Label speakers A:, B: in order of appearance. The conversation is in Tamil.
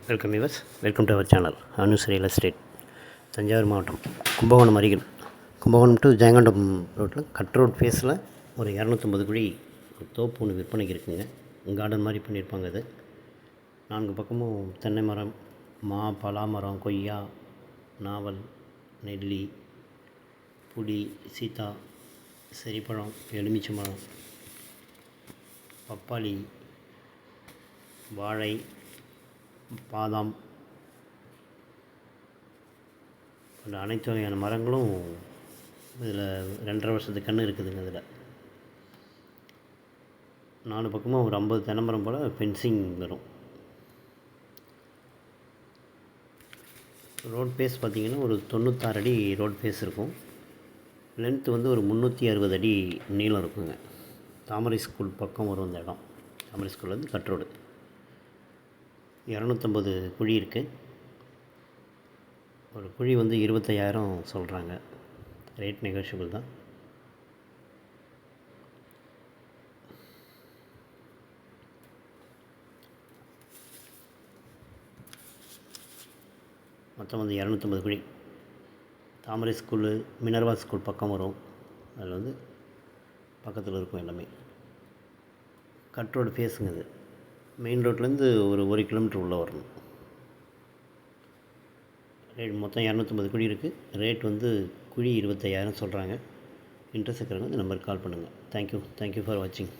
A: Welcome viewers, welcome to our channel Anu's real estate. Thanjavur மாவட்டம் கும்பகோணம் அருகில் கும்பகோணம் டு ஜெயங்கொண்டம் ரோட்டில் கட் ரோட் ஃபேஸில் ஒரு 250 குழி ஒரு தோப்பு ஒன்று விற்பனைக்கு இருக்குங்க. கார்டன் மாதிரி பண்ணியிருப்பாங்க. அது 4 பக்கமும் தென்னை மரம், மா, பலா மரம், கொய்யா, நாவல், நெல்லி, புளி, சீத்தா, செரிப்பழம், எலுமிச்சை மரம், பப்பாளி, வாழை, பாதாம் போன்ற அனைத்து வகையான மரங்களும் இதில் 2.5 வருஷத்து கன்று இருக்குதுங்க. இதில் 4 பக்கமும் ஒரு 50 தென்னை மரம் போல் ஃபென்சிங் வரும். ரோட் ஃபேஸ் பார்த்திங்கன்னா ஒரு 96 அடி ரோட் ஃபேஸ் இருக்கும். லென்த்து வந்து ஒரு 360 அடி நீளம் இருக்குங்க. தாமரை ஸ்கூல் பக்கம் வரும் இந்த இடம். தாமரை ஸ்கூல்லேருந்து கட் ரோடு 250 குழி இருக்குது. ஒரு குழி வந்து 25,000 சொல்கிறாங்க. ரேட் நெகோஷியபிள் தான். மொத்தம் வந்து 250 குழி. தாமரை ஸ்கூலு, மினர்வா ஸ்கூல் பக்கம் வரும். அதில் வந்து பக்கத்தில் இருக்கும் எல்லாமே. கட் ரோடு ஃபேஸுங்க. இது மெயின் ரோட்லேருந்து ஒரு 1 கிலோமீட்டர் உள்ளே வரணும். ரேட் மொத்தம் 250 குழி இருக்குது. ரேட் வந்து குழி 25,000 சொல்கிறாங்க. இன்ட்ரெஸ்ட் இருக்கிறவங்க இந்த நம்பருக்கு கால் பண்ணுங்கள். தேங்க்யூ ஃபார் வாட்சிங்.